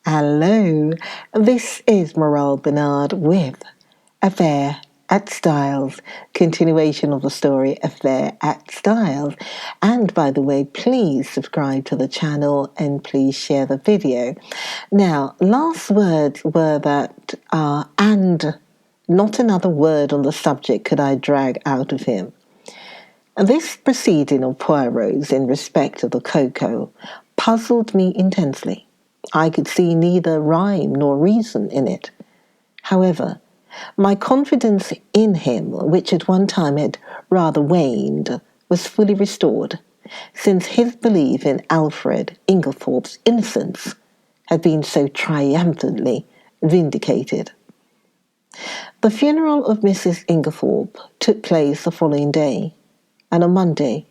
Hello, this is Morale Bernard with Affair at Styles, continuation of the story Affair at Styles. And by the way, please subscribe to the channel and please share the video. Now, last words were that, and not another word on the subject could I drag out of him. This proceeding of Poirot's in respect of the cocoa puzzled me intensely. I could see neither rhyme nor reason in it. However, my confidence in him, which at one time had rather waned, was fully restored, since his belief in Alfred Inglethorpe's innocence had been so triumphantly vindicated. The funeral of Mrs. Inglethorpe took place the following day, and on Monday,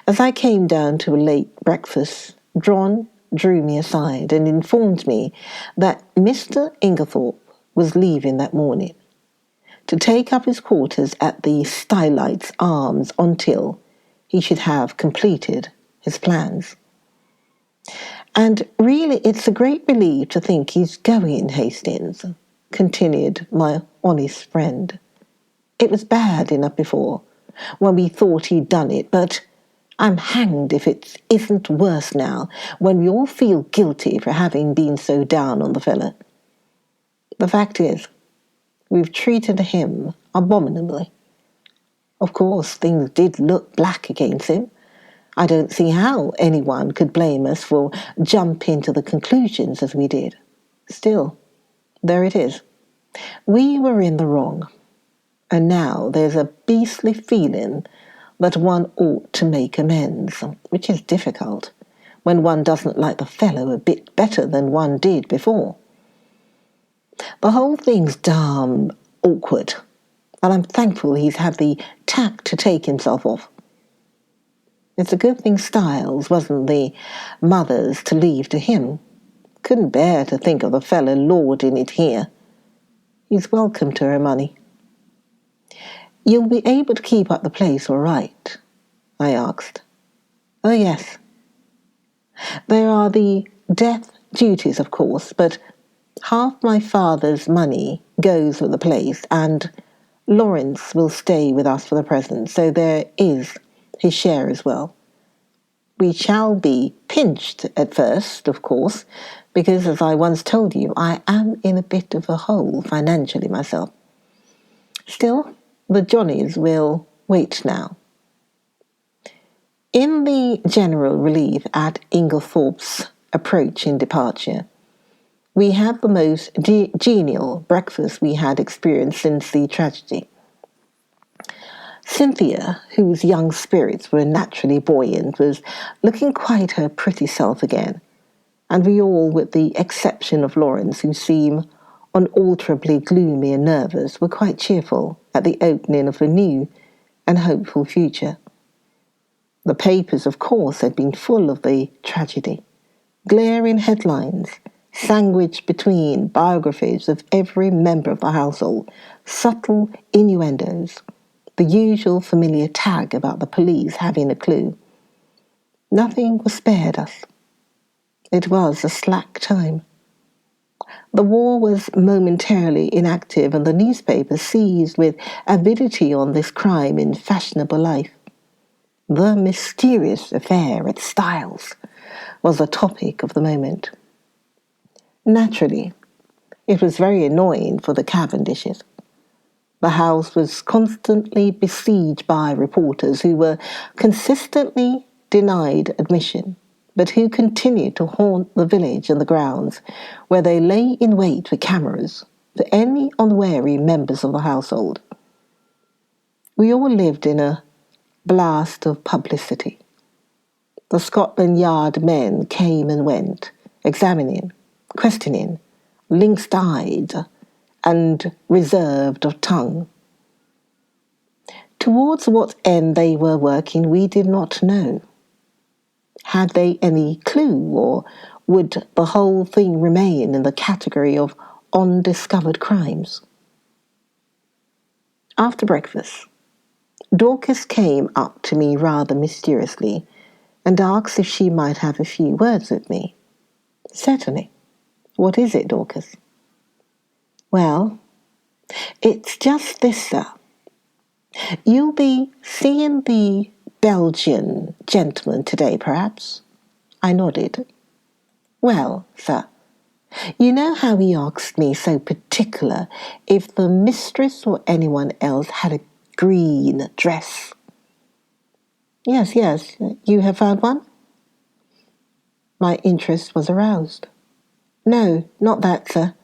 as I came down to a late breakfast, John drew me aside and informed me that Mr. Inglethorpe was leaving that morning to take up his quarters at the Stylites Arms until he should have completed his plans. And really, it's a great relief to think he's going, Hastings, continued my honest friend. It was bad enough before, when we thought he'd done it, but I'm hanged if it isn't worse now, when we all feel guilty for having been so down on the fellow. The fact is, we've treated him abominably. Of course, things did look black against him. I don't see how anyone could blame us for jumping to the conclusions as we did. Still, there it is. We were in the wrong. And now there's a beastly feeling that one ought to make amends, which is difficult when one doesn't like the fellow a bit better than one did before. The whole thing's darn awkward, and I'm thankful he's had the tact to take himself off. It's a good thing Styles wasn't the mother's to leave to him. Couldn't bear to think of the fellow lording it here. He's welcome to her money. You'll be able to keep up the place all right? I asked. Oh, yes. There are the death duties, of course, but half my father's money goes with the place, and Lawrence will stay with us for the present, so there is his share as well. We shall be pinched at first, of course, because, as I once told you, I am in a bit of a hole financially myself. Still, the Johnnies will wait now. In the general relief at Inglethorpe's approaching departure, we had the most genial breakfast we had experienced since the tragedy. Cynthia, whose young spirits were naturally buoyant, was looking quite her pretty self again, and we all, with the exception of Lawrence, who seemed unalterably gloomy and nervous, were quite cheerful at the opening of a new and hopeful future. The papers, of course, had been full of the tragedy. Glaring headlines, sandwiched between biographies of every member of the household, subtle innuendos, the usual familiar tag about the police having a clue. Nothing was spared us. It was a slack time. The war was momentarily inactive, and the newspapers seized with avidity on this crime in fashionable life. The mysterious affair at Styles was the topic of the moment. Naturally, it was very annoying for the Cavendishes. The house was constantly besieged by reporters who were consistently denied admission, but who continued to haunt the village and the grounds, where they lay in wait for cameras for any unwary members of the household. We all lived in a blast of publicity. The Scotland Yard men came and went, examining, questioning, lynx-eyed and reserved of tongue. Towards what end they were working we did not know. Had they any clue, or would the whole thing remain in the category of undiscovered crimes? After breakfast, Dorcas came up to me rather mysteriously and asked if she might have a few words with me. Certainly. What is it, Dorcas? Well, it's just this, sir. You'll be seeing the Belgian gentleman today, perhaps? I nodded. Well, sir, you know how he asked me so particular if the mistress or anyone else had a green dress? Yes, you have found one? My interest was aroused. No, not that, sir.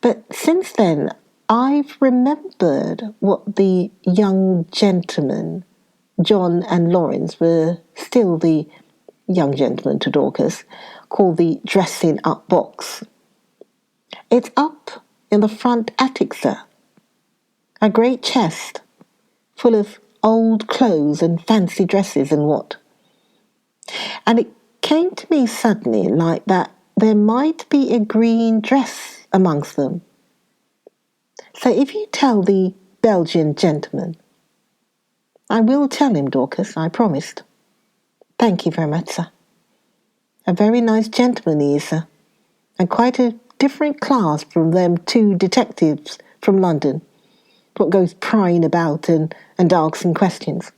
But since then, I've remembered what the young gentlemen, John and Lawrence, were still the young gentleman to Dorcas, called the dressing up box. It's up in the front attic, sir. A great chest, full of old clothes and fancy dresses and what. And it came to me suddenly like that there might be a green dress amongst them. So if you tell the Belgian gentleman, I will tell him, Dorcas, I promised. Thank you very much, sir. A very nice gentleman he is, sir, and quite a different class from them two detectives from London, what goes prying about and asking questions.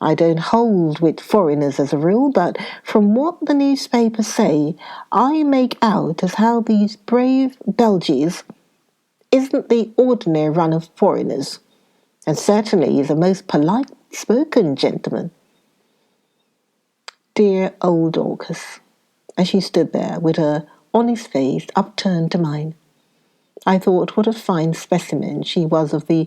I don't hold with foreigners as a rule, but from what the newspapers say, I make out as how these brave Belgies isn't the ordinary run of foreigners, and certainly is a most polite-spoken gentleman. Dear old Dorcas, as she stood there with her honest face upturned to mine, I thought what a fine specimen she was of the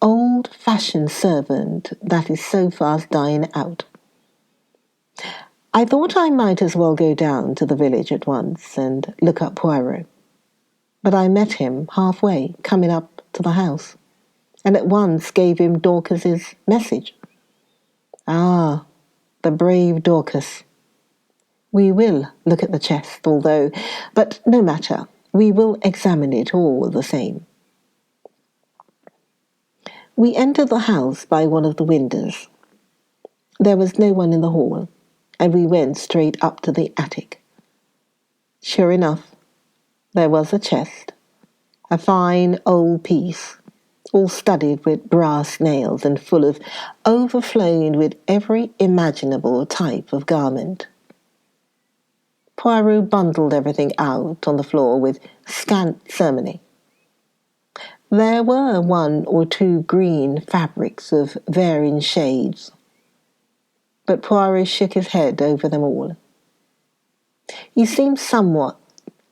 old-fashioned servant that is so fast dying out. I thought I might as well go down to the village at once and look up Poirot. But I met him halfway, coming up to the house, and at once gave him Dorcas's message. Ah, the brave Dorcas. We will look at the chest, but no matter, we will examine it all the same. We entered the house by one of the windows. There was no one in the hall, and we went straight up to the attic. Sure enough, there was a chest, a fine old piece, all studded with brass nails and full of overflowing with every imaginable type of garment. Poirot bundled everything out on the floor with scant ceremony. There were one or two green fabrics of varying shades, but Poirot shook his head over them all. He seemed somewhat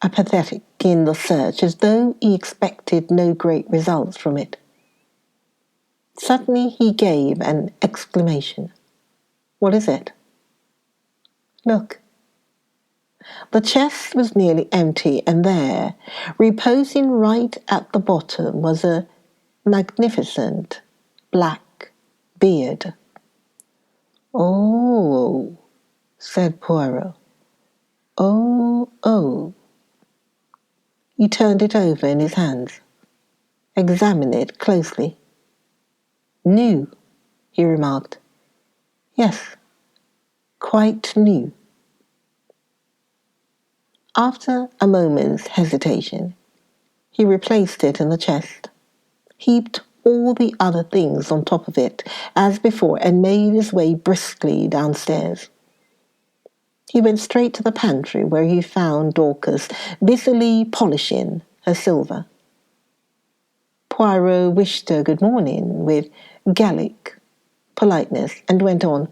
apathetic in the search, as though he expected no great results from it. Suddenly he gave an exclamation. What is it? Look. The chest was nearly empty, and there, reposing right at the bottom, was a magnificent black beard. Oh, said Poirot. Oh. He turned it over in his hands, examined it closely. New, he remarked. Yes, quite new. After a moment's hesitation, he replaced it in the chest, heaped all the other things on top of it as before, and made his way briskly downstairs. He went straight to the pantry, where he found Dorcas busily polishing her silver. Poirot wished her good morning with Gallic politeness and went on.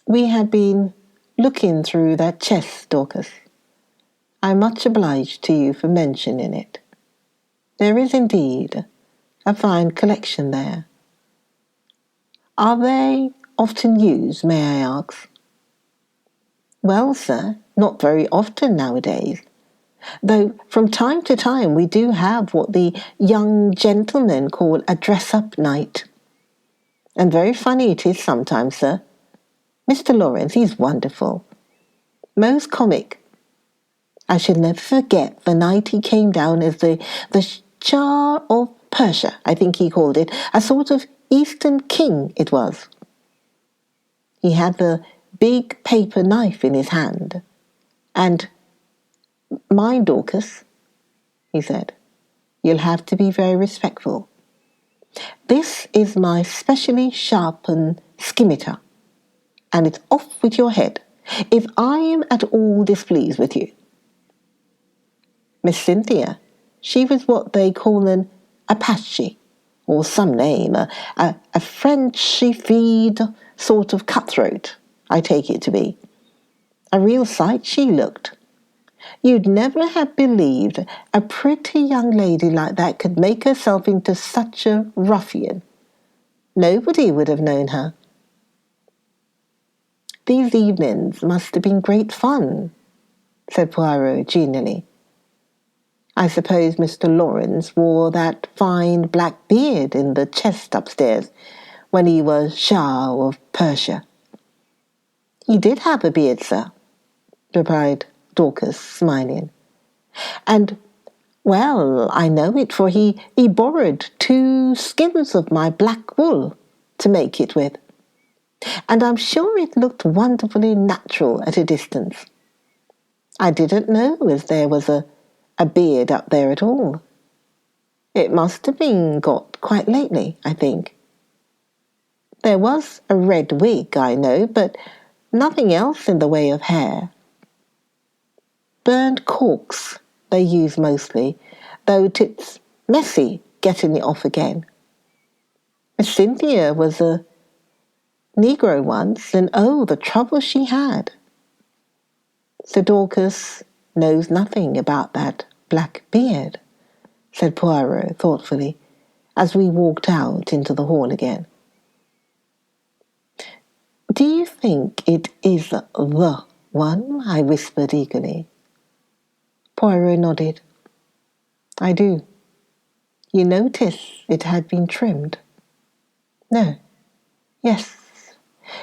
We had been looking through that chest, Dorcas. I'm much obliged to you for mentioning it. There is indeed a fine collection there. Are they often used, may I ask? Well, sir, not very often nowadays, though from time to time we do have what the young gentlemen call a dress-up night. And very funny it is sometimes, sir. Mr. Lawrence, he's wonderful. Most comic. I shall never forget the night he came down as the Shah of Persia, I think he called it, a sort of Eastern king it was. He had the big paper knife in his hand, and Mind, Dorcas, he said. You'll have to be very respectful. This is my specially sharpened scimitar, and it's off with your head if I am at all displeased with you. Miss Cynthia, she was what they call an Apache, or some name, a Frenchy-feed sort of cutthroat, I take it to be. A real sight she looked. You'd never have believed a pretty young lady like that could make herself into such a ruffian. Nobody would have known her. These evenings must have been great fun, said Poirot genially. I suppose Mr. Lawrence wore that fine black beard in the chest upstairs when he was Shah of Persia. He did have a beard, sir, replied Dorcas, smiling. And, well, I know it, for he borrowed 2 skins of my black wool to make it with. And I'm sure it looked wonderfully natural at a distance. I didn't know as there was a beard up there at all. It must have been got quite lately, I think. There was a red wig, I know, but nothing else in the way of hair. Burned corks they use mostly, though it's messy getting it off again. Miss Cynthia was a Negro once, and oh, the trouble she had. Sir Dorcas knows nothing about that black beard, said Poirot thoughtfully, as we walked out into the hall again. Do you think it is the one? I whispered eagerly. Poirot nodded. I do. You notice it had been trimmed? No. Yes.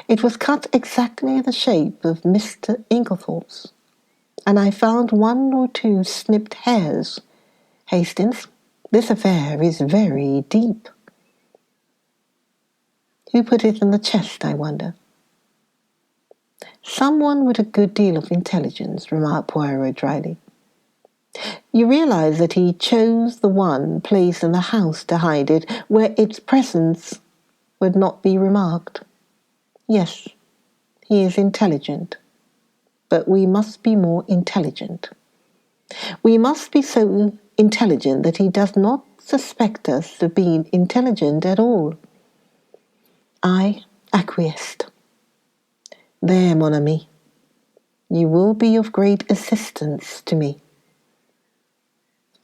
It was cut exactly the shape of Mr. Inglethorpe's, and I found 1 or 2 snipped hairs. Hastings, this affair is very deep. Who put it in the chest, I wonder? Someone with a good deal of intelligence, remarked Poirot dryly. You realize that he chose the one place in the house to hide it where its presence would not be remarked. Yes, he is intelligent, but we must be more intelligent. We must be so intelligent that he does not suspect us of being intelligent at all. I acquiesced. There, mon ami, you will be of great assistance to me.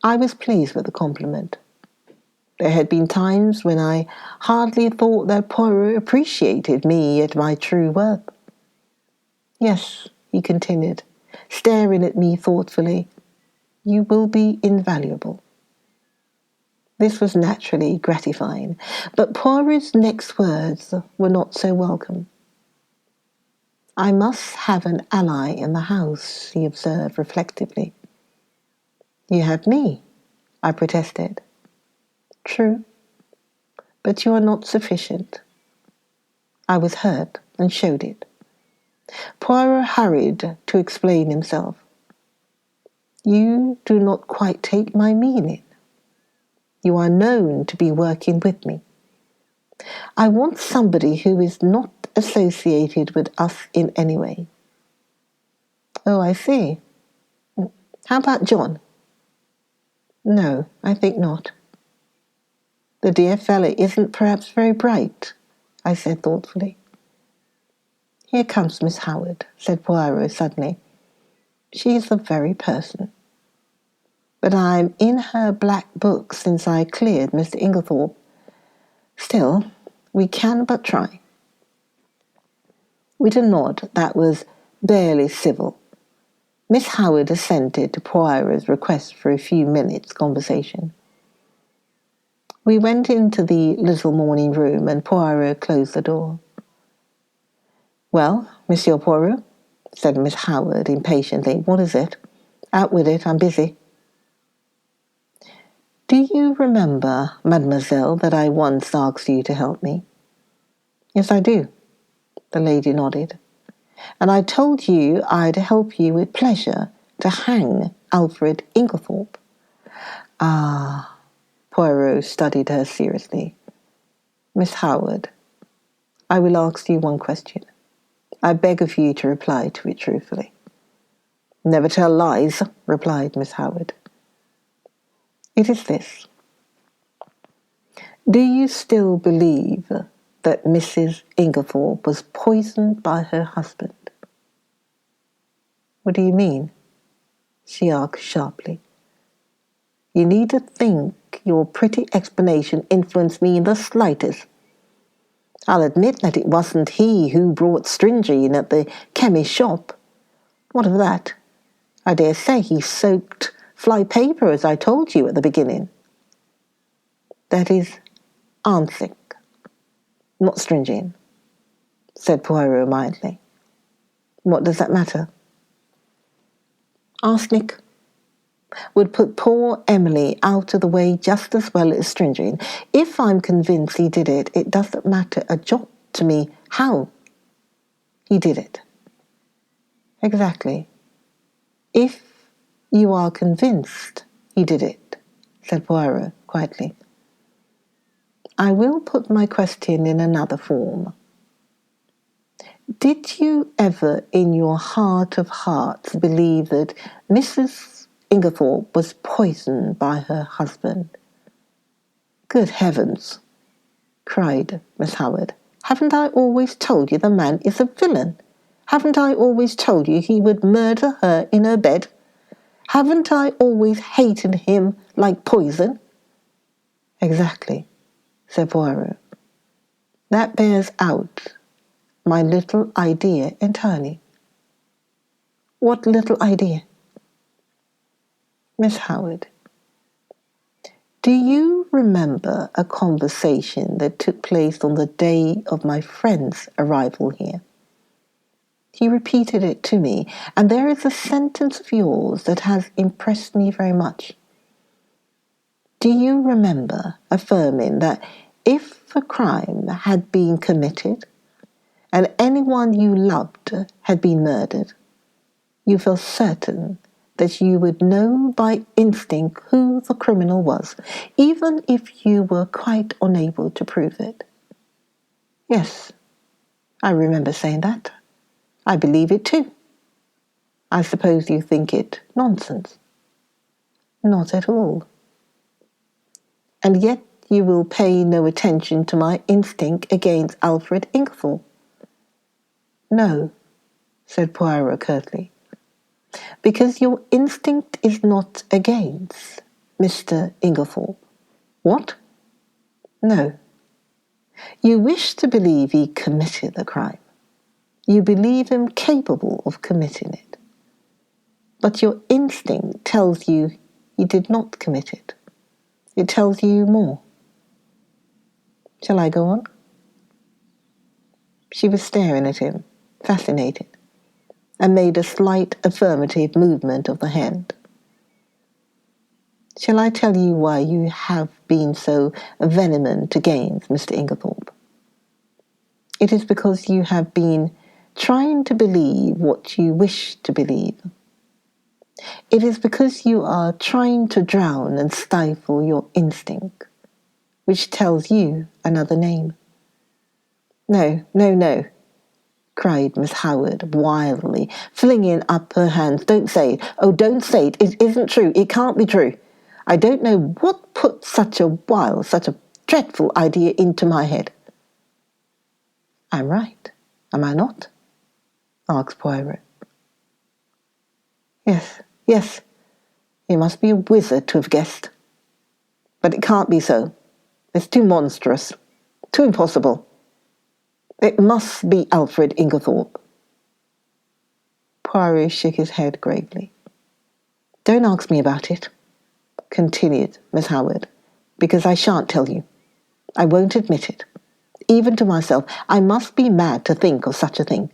I was pleased with the compliment. There had been times when I hardly thought that Poirot appreciated me at my true worth. Yes, he continued, staring at me thoughtfully, you will be invaluable. This was naturally gratifying, but Poirot's next words were not so welcome. I must have an ally in the house, he observed reflectively. You have me, I protested. True, but you are not sufficient. I was hurt and showed it. Poirot hurried to explain himself. You do not quite take my meaning. You are known to be working with me. I want somebody who is not associated with us in any way. Oh, I see. How about John? No, I think not. The dear fellow isn't perhaps very bright, I said thoughtfully. Here comes Miss Howard, said Poirot suddenly. She is the very person. But I'm in her black book since I cleared Mr. Inglethorpe. Still, we can but try. With a nod that was barely civil, Miss Howard assented to Poirot's request for a few minutes' conversation. We went into the little morning room and Poirot closed the door. Well, Monsieur Poirot, said Miss Howard impatiently, what is it? Out with it, I'm busy. Do you remember, mademoiselle, that I once asked you to help me? Yes, I do, the lady nodded. And I told you I'd help you with pleasure to to hang Alfred Inglethorpe. Ah, Poirot studied her seriously. Miss Howard, I will ask you one question. I beg of you to reply to it truthfully. Never tell lies, replied Miss Howard. It is this. Do you still believe that Mrs. Inglethorpe was poisoned by her husband? What do you mean? She asked sharply. You needn't think your pretty explanation influenced me in the slightest. I'll admit that it wasn't he who brought stringine at the chemist's shop. What of that? I dare say he soaked fly paper, as I told you at the beginning. That is arsenic, not stringine, said Poirot mildly. What does that matter? Arsenic would put poor Emily out of the way just as well as stringine. If I'm convinced he did it, it doesn't matter a jot to me how he did it. Exactly. If you are convinced he did it, said Poirot quietly. I will put my question in another form. Did you ever in your heart of hearts believe that Mrs. Inglethorpe was poisoned by her husband? Good heavens, cried Miss Howard. Haven't I always told you the man is a villain? Haven't I always told you he would murder her in her bed? Haven't I always hated him like poison? Exactly, said Poirot. That bears out my little idea entirely. What little idea? Miss Howard, do you remember a conversation that took place on the day of my friend's arrival here? He repeated it to me, and there is a sentence of yours that has impressed me very much. Do you remember affirming that if a crime had been committed and anyone you loved had been murdered, you felt certain that you would know by instinct who the criminal was, even if you were quite unable to prove it? Yes, I remember saying that. I believe it too. I suppose you think it nonsense. Not at all. And yet you will pay no attention to my instinct against Alfred Inglethorpe. No, said Poirot curtly, because your instinct is not against Mr. Inglethorpe. What? No. You wish to believe he committed the crime. You believe him capable of committing it. But your instinct tells you he did not commit it. It tells you more. Shall I go on? She was staring at him, fascinated, and made a slight affirmative movement of the hand. Shall I tell you why you have been so vehement against Mr. Inglethorpe? It is because you have been trying to believe what you wish to believe. It is because you are trying to drown and stifle your instinct, which tells you another name. No, no, no, cried Miss Howard wildly, flinging up her hands. Don't say it. Oh, don't say it. It isn't true. It can't be true. I don't know what put such a dreadful idea into my head. I'm right, am I not? Asked Poirot. Yes, yes. You must be a wizard to have guessed. But it can't be so. It's too monstrous, too impossible. It must be Alfred Inglethorpe. Poirot shook his head gravely. Don't ask me about it, continued Miss Howard, because I shan't tell you. I won't admit it. Even to myself, I must be mad to think of such a thing.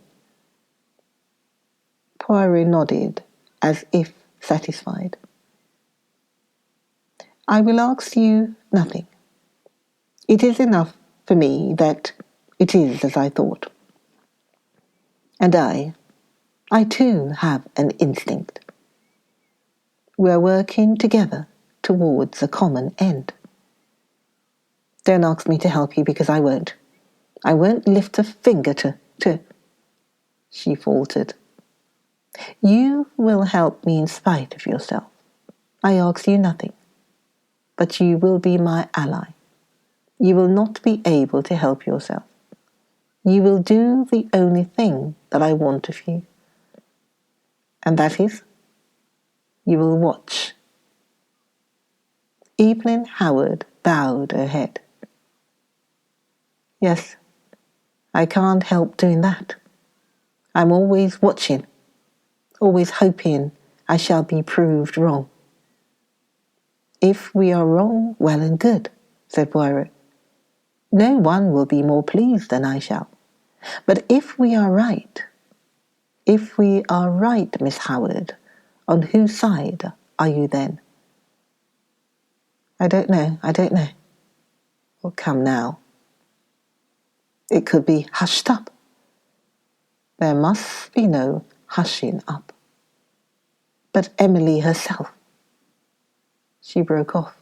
Poirot nodded, as if satisfied. I will ask you nothing. It is enough for me that it is as I thought. And I too have an instinct. We are working together towards a common end. Don't ask me to help you because I won't. I won't lift a finger to... She faltered. You will help me in spite of yourself. I ask you nothing. But you will be my ally. You will not be able to help yourself. You will do the only thing that I want of you. And that is, you will watch. Evelyn Howard bowed her head. Yes, I can't help doing that. I'm always watching, always hoping I shall be proved wrong. If we are wrong, well and good, said Poirot. No one will be more pleased than I shall. But if we are right, Miss Howard, on whose side are you then? I don't know. Well, come now. It could be hushed up. There must be no hushing up. But Emily herself. She broke off.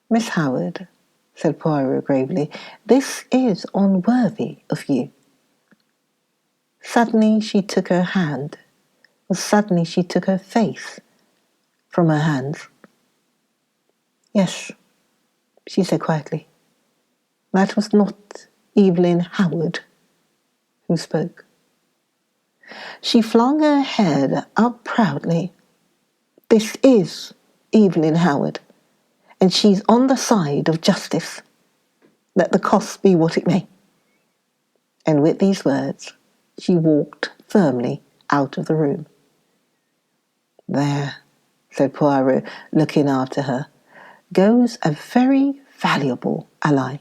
Miss Howard, said Poirot gravely, this is unworthy of you. Suddenly she took her face from her hands. Yes, she said quietly. That was not Evelyn Howard who spoke. She flung her head up proudly. This is Evelyn Howard, and she's on the side of justice, let the cost be what it may. And with these words, she walked firmly out of the room. There, said Poirot, looking after her, goes a very valuable ally.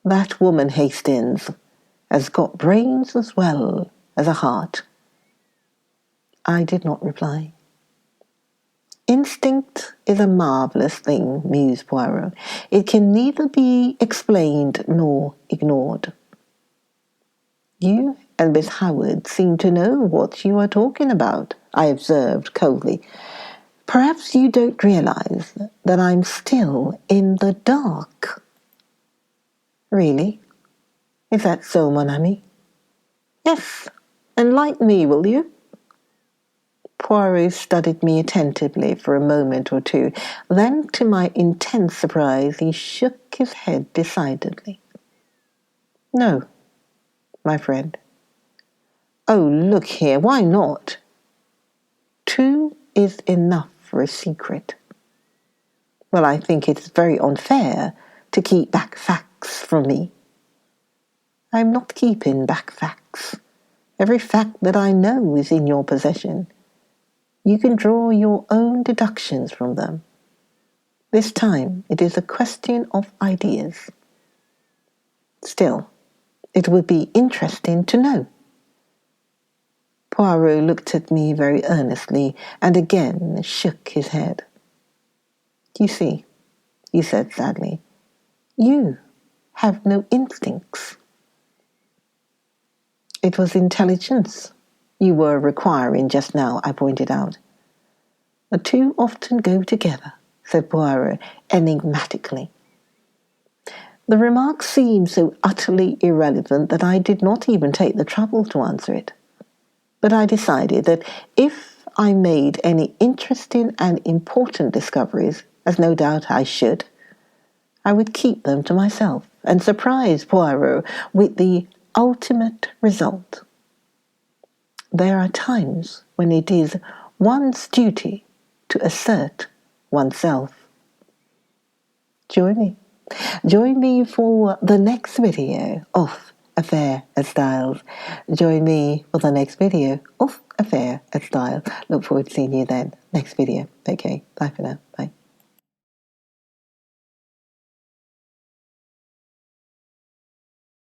That woman Hastings has got brains as well as a heart. I did not reply. Instinct is a marvellous thing, mused Poirot. It can neither be explained nor ignored. You and Miss Howard seem to know what you are talking about, I observed coldly. Perhaps you don't realize that I'm still in the dark. Really? Is that so, mon ami? Yes, enlighten me, will you? Poirot studied me attentively for a moment or two. Then, to my intense surprise, he shook his head decidedly. No, my friend. Oh, look here, why not? 2 is enough for a secret. Well, I think it's very unfair to keep back facts from me. I'm not keeping back facts. Every fact that I know is in your possession. You can draw your own deductions from them. This time it is a question of ideas. Still, it would be interesting to know. Poirot looked at me very earnestly and again shook his head. You see, he said sadly, you have no instincts. It was intelligence you were requiring just now, I pointed out. The 2 often go together, said Poirot enigmatically. The remark seemed so utterly irrelevant that I did not even take the trouble to answer it. But I decided that if I made any interesting and important discoveries, as no doubt I should, I would keep them to myself and surprise Poirot with the ultimate result. There are times when it is one's duty to assert oneself. Join me. Join me for the next video of Affair at Styles. Join me for the next video of Affair at Styles. Look forward to seeing you then. Next video. Okay, bye for now. Bye.